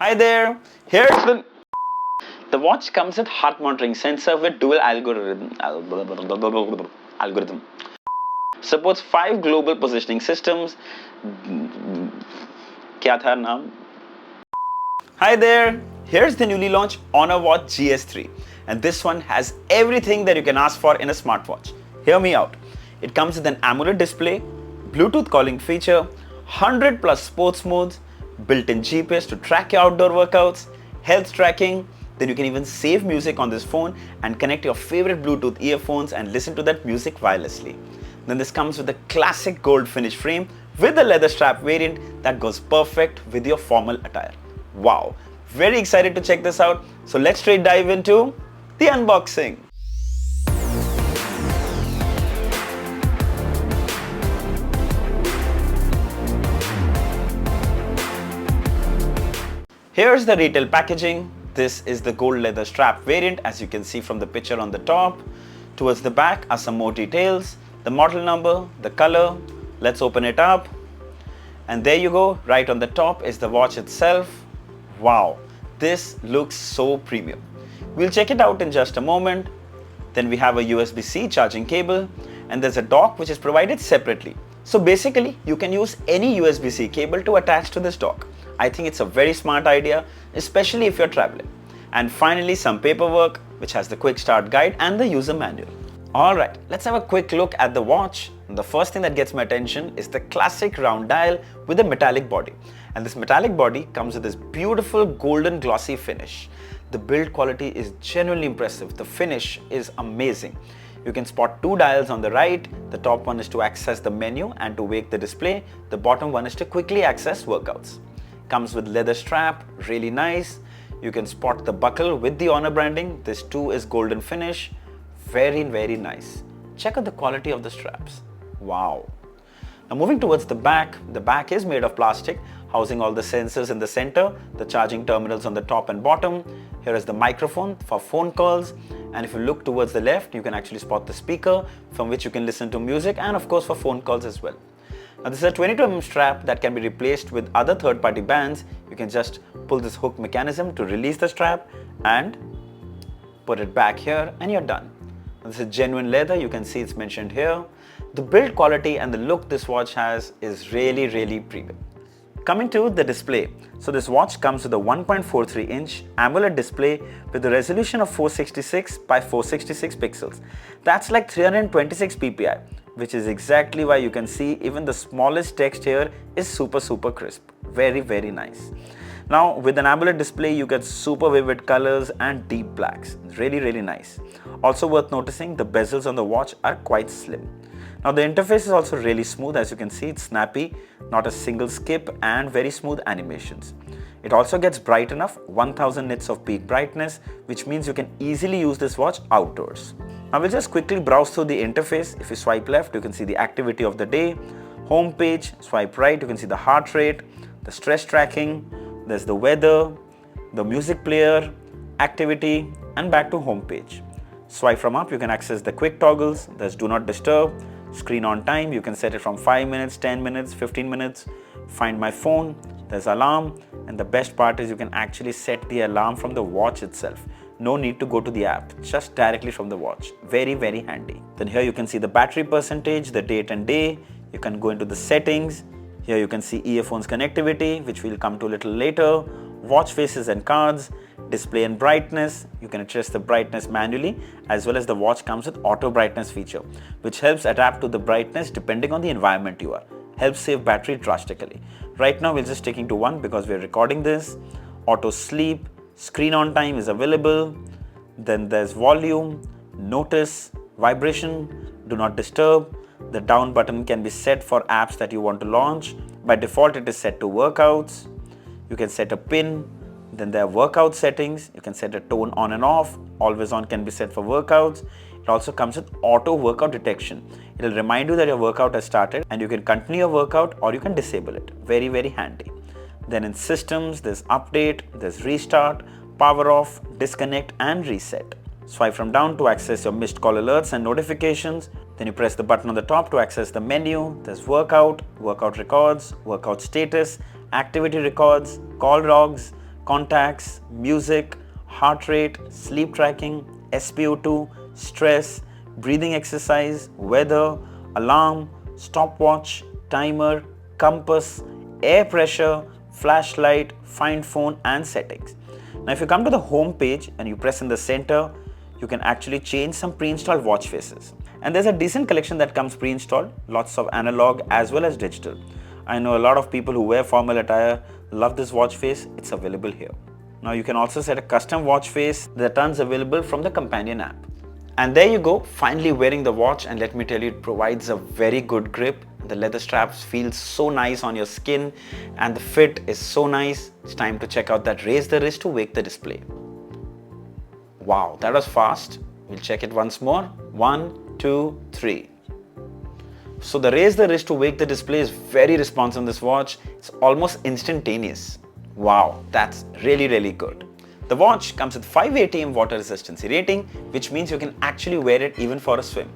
Hi there. Here's the watch comes with heart monitoring sensor with dual algorithm. Supports 5 global positioning systems. क्या था नाम? Hi there. Here's the newly launched Honor Watch GS3, and this one has everything that you can ask for in a smartwatch. Hear me out. It comes with an AMOLED display, Bluetooth calling feature, 100 plus sports modes, built-in GPS to track your outdoor workouts, health tracking. Then you can even save music on this phone and connect your favorite Bluetooth earphones and listen to that music wirelessly. Then this comes with a classic gold finish frame with a leather strap variant that goes perfect with your formal attire. Wow, very excited to check this out. So let's straight dive into the unboxing. Here's the retail packaging. This is the gold leather strap variant, as you can see from the picture on the top. Towards the back are some more details, the model number, the color. Let's open it up. And there you go, right on the top is the watch itself. Wow, this looks so premium. We'll check it out in just a moment. Then we have a USB-C charging cable, and there's a dock which is provided separately. So basically, you can use any USB-C cable to attach to this dock. I think it's a very smart idea, especially if you're traveling. And finally, some paperwork, which has the quick start guide and the user manual. Alright, let's have a quick look at the watch. And the first thing that gets my attention is the classic round dial with a metallic body. And this metallic body comes with this beautiful golden glossy finish. The build quality is genuinely impressive. The finish is amazing. You can spot 2 dials on the right. The top one is to access the menu and to wake the display. The bottom one is to quickly access workouts. Comes with leather strap, really nice. You can spot the buckle with the Honor branding. This too is golden finish. Very nice. Check out the quality of the straps. Wow. Now moving towards the back is made of plastic, housing all the sensors in the center, the charging terminals on the top and bottom. Here is the microphone for phone calls, and if you look towards the left, you can actually spot the speaker from which you can listen to music, and of course for phone calls as well. Now this is a 22mm strap that can be replaced with other third-party bands. You can just pull this hook mechanism to release the strap and put it back here, and you're done. Now this is genuine leather, you can see it's mentioned here. The build quality and the look this watch has is really premium. Coming to the display. So this watch comes with a 1.43-inch AMOLED display with a resolution of 466 by 466 pixels. That's like 326 ppi, which is exactly why you can see even the smallest text here is super crisp. Very nice. Now with an AMOLED display, you get super vivid colors and deep blacks. Really nice. Also worth noticing, the bezels on the watch are quite slim. Now the interface is also really smooth. As you can see, it's snappy, not a single skip, and very smooth animations. It also gets bright enough, 1000 nits of peak brightness, which means you can easily use this watch outdoors. Now we'll just quickly browse through the interface. If you swipe left, you can see the activity of the day. Home page, swipe right, you can see the heart rate, the stress tracking, there's the weather, the music player, activity, and back to home page. Swipe from up, you can access the quick toggles. There's do not disturb, screen on time, you can set it from 5 minutes, 10 minutes, 15 minutes. Find my phone, there's alarm, and the best part is you can actually set the alarm from the watch itself. No need to go to the app, just directly from the watch. Very handy. Then here you can see the battery percentage, the date and day. You can go into the settings. Here you can see earphones connectivity, which we'll come to a little later. Watch faces and cards, display and brightness. You can adjust the brightness manually, as well as the watch comes with auto brightness feature, which helps adapt to the brightness depending on the environment you are. Helps save battery drastically. Right now we're just sticking to 1 because we're recording this. Auto sleep, screen on time is available. Then there's volume, notice, vibration, do not disturb. The down button can be set for apps that you want to launch. By default, it is set to workouts. You can set a pin. Then there are workout settings. You can set a tone on and off. Always on can be set for workouts. It also comes with auto workout detection. It will remind you that your workout has started and you can continue your workout or you can disable it. Very handy. Then in systems, there's update, there's restart, power off, disconnect, and reset. Swipe from down to access your missed call alerts and notifications. Then you press the button on the top to access the menu. There's workout, workout records, workout status, activity records, call logs, contacts, music, heart rate, sleep tracking, SpO2, stress, breathing exercise, weather, alarm, stopwatch, timer, compass, air pressure, flashlight, find phone and settings. Now if you come to the home page and you press in the center, you can actually change some pre-installed watch faces. And there's a decent collection that comes pre-installed, lots of analog as well as digital. I know a lot of people who wear formal attire love this watch face. It's available here. Now you can also set a custom watch face that turns available from the companion app. And there you go, finally wearing the watch, and let me tell you, it provides a very good grip. The leather straps feel so nice on your skin and the fit is so nice. It's time to check out that raise the wrist to wake the display. Wow, that was fast. We'll check it once more. 1, 2, 3. So the raise the wrist to wake the display is very responsive on this watch. It's almost instantaneous. Wow, that's really good. The watch comes with 5 ATM water resistance rating, which means you can actually wear it even for a swim.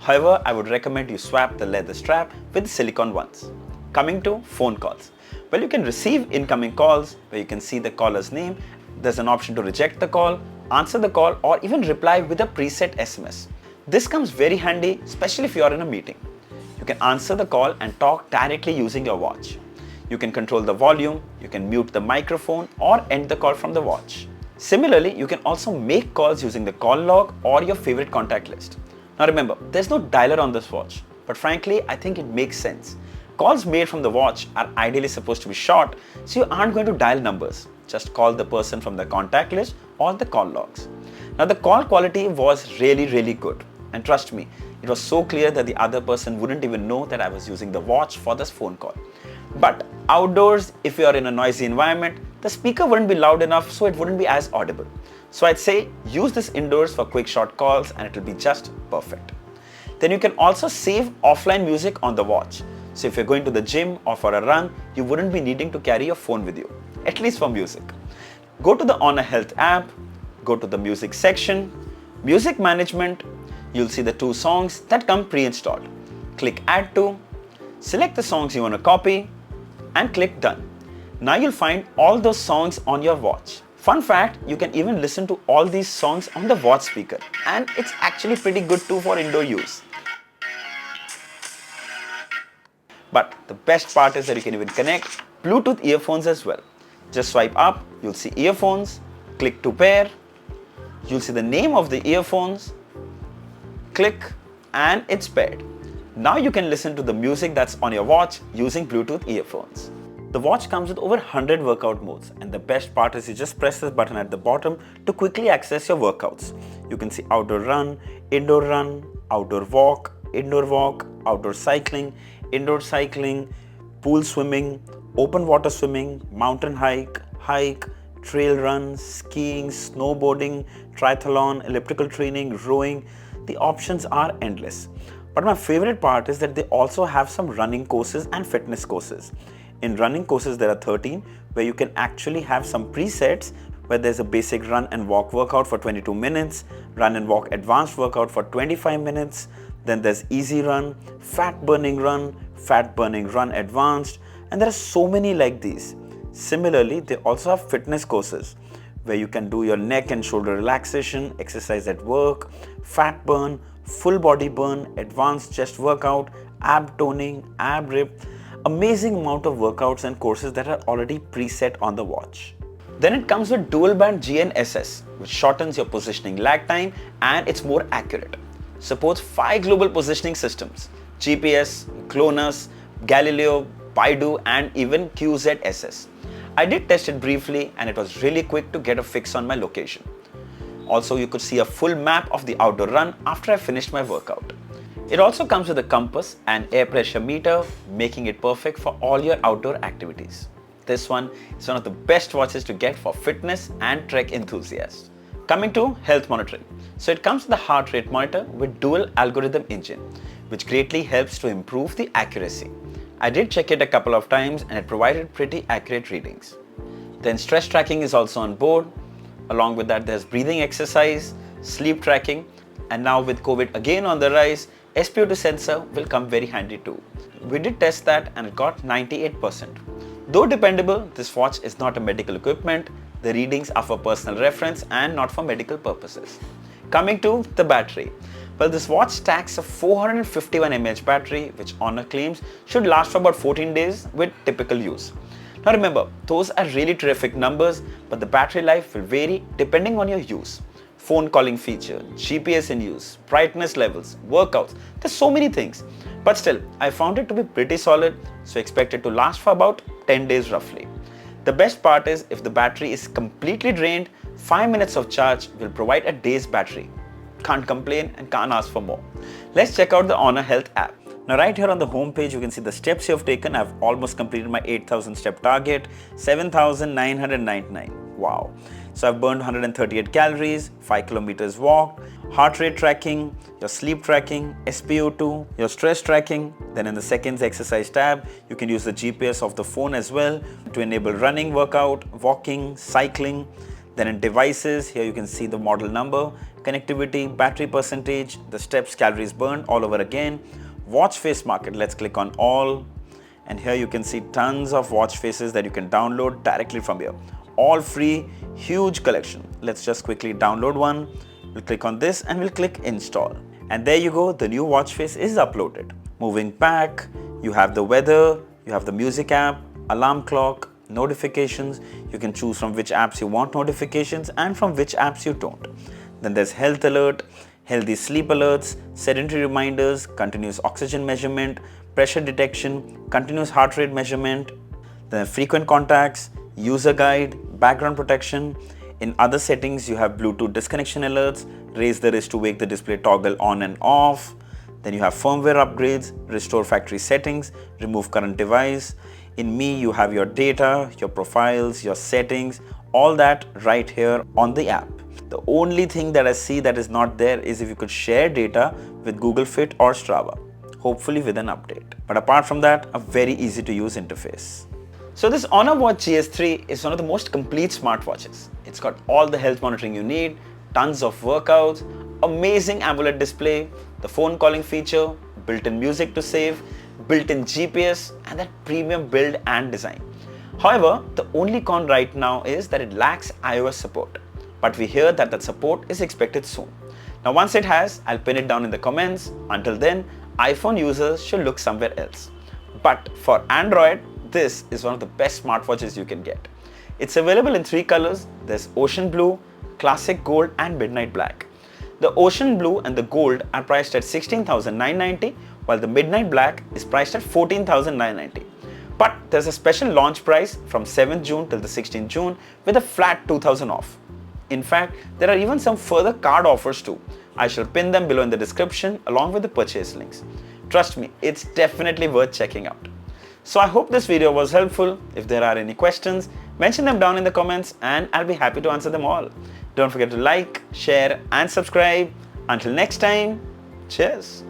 However, I would recommend you swap the leather strap with the silicone ones. Coming to phone calls. Well, you can receive incoming calls where you can see the caller's name. There's an option to reject the call, answer the call, or even reply with a preset SMS. This comes very handy, especially if you are in a meeting. You can answer the call and talk directly using your watch. You can control the volume, you can mute the microphone or end the call from the watch. Similarly, you can also make calls using the call log or your favorite contact list. Now remember, there's no dialer on this watch, but frankly, I think it makes sense. Calls made from the watch are ideally supposed to be short, so you aren't going to dial numbers. Just call the person from the contact list or the call logs. Now the call quality was really good, and trust me, it was so clear that the other person wouldn't even know that I was using the watch for this phone call. But outdoors, if you are in a noisy environment, the speaker wouldn't be loud enough, so it wouldn't be as audible. So I'd say use this indoors for quick short calls and it will be just perfect. Then you can also save offline music on the watch. So if you're going to the gym or for a run, you wouldn't be needing to carry your phone with you, at least for music. Go to the Honor Health app, go to the music section, music management, you'll see the 2 songs that come pre-installed. Click add to, select the songs you want to copy and click done. Now you'll find all those songs on your watch. Fun fact, you can even listen to all these songs on the watch speaker, and it's actually pretty good too for indoor use. But the best part is that you can even connect Bluetooth earphones as well. Just swipe up, you'll see earphones, click to pair, you'll see the name of the earphones, click and it's paired. Now you can listen to the music that's on your watch using Bluetooth earphones. The watch comes with over 100 workout modes, and the best part is you just press this button at the bottom to quickly access your workouts. You can see outdoor run, outdoor walk, outdoor cycling, indoor cycling, pool swimming, open water swimming, mountain hike, trail run, skiing, snowboarding, triathlon, elliptical training, rowing. The options are endless. But my favorite part is that they also have some running courses and fitness courses. In running courses, there are 13 where you can actually have some presets where there's a basic run and walk workout for 22 minutes, run and walk advanced workout for 25 minutes, then there's easy run, fat burning run advanced, and there are so many like these. Similarly, they also have fitness courses where you can do your neck and shoulder relaxation, exercise at work, fat burn, full body burn, advanced chest workout, ab toning, ab rip. Amazing amount of workouts and courses that are already preset on the watch. Then it comes with dual band GNSS, which shortens your positioning lag time and it's more accurate. Supports 5 global positioning systems: GPS, GLONASS, Galileo, Baidu and even QZSS. I did test it briefly and it was really quick to get a fix on my location. Also, you could see a full map of the outdoor run after I finished my workout. It also comes with a compass and air pressure meter, making it perfect for all your outdoor activities. This one is one of the best watches to get for fitness and trek enthusiasts. Coming to health monitoring. So it comes with a heart rate monitor with dual algorithm engine, which greatly helps to improve the accuracy. I did check it a couple of times and it provided pretty accurate readings. Then stress tracking is also on board. Along with that, there's breathing exercise, sleep tracking, and now with COVID again on the rise, SpO2 sensor will come very handy too. We did test that and it got 98%. Though dependable, this watch is not a medical equipment. The readings are for personal reference and not for medical purposes. Coming to the battery. Well, this watch stacks a 451 mAh battery, which Honor claims should last for about 14 days with typical use. Now remember, those are really terrific numbers, but the battery life will vary depending on your use. Phone calling feature, GPS in use, brightness levels, workouts, there's so many things. But still, I found it to be pretty solid, so expect it to last for about 10 days roughly. The best part is if the battery is completely drained, 5 minutes of charge will provide a day's battery. Can't complain and can't ask for more. Let's check out the Honor Health app. Now right here on the home page, you can see the steps you have taken. I've almost completed my 8,000 step target, 7,999. Wow. So I've burned 138 calories, 5 kilometers walked, heart rate tracking, your sleep tracking, SpO2, your stress tracking. Then in the seconds exercise tab, you can use the GPS of the phone as well to enable running workout, walking, cycling. Then in devices, here you can see the model number, connectivity, battery percentage, the steps, calories burned all over again. Watch face market, let's click on all. And here you can see tons of watch faces that you can download directly from here. All free, huge collection. Let's just quickly download one. We'll click on this and we'll click install. And there you go, the new watch face is uploaded. Moving back, you have the weather, you have the music app, alarm clock, notifications. You can choose from which apps you want notifications and from which apps you don't. Then there's health alert, healthy sleep alerts, sedentary reminders, continuous oxygen measurement, pressure detection, continuous heart rate measurement, then frequent contacts, user guide, background protection. In other settings, you have Bluetooth disconnection alerts, raise the wrist to wake the display toggle on and off. Then you have firmware upgrades, restore factory settings, remove current device. In Me, you have your data, your profiles, your settings, all that right here on the app. The only thing that I see that is not there is if you could share data with Google Fit or Strava, hopefully with an update. But apart from that, a very easy to use interface. So this Honor Watch GS3 is one of the most complete smartwatches. It's got all the health monitoring you need, tons of workouts, amazing AMOLED display, the phone calling feature, built-in music to save, built-in GPS, and that premium build and design. However, the only con right now is that it lacks iOS support. But we hear that support is expected soon. Now once it has, I'll pin it down in the comments. Until then, iPhone users should look somewhere else. But for Android, this is one of the best smartwatches you can get. It's available in 3 colors. There's Ocean Blue, Classic Gold and Midnight Black. The Ocean Blue and the Gold are priced at 16,990 while the Midnight Black is priced at 14,990. But there's a special launch price from 7th June till the 16th June with a flat 2,000 off. In fact, there are even some further card offers too. I shall pin them below in the description along with the purchase links. Trust me, it's definitely worth checking out. So I hope this video was helpful. If there are any questions, mention them down in the comments and I'll be happy to answer them all. Don't forget to like, share and subscribe. Until next time, cheers.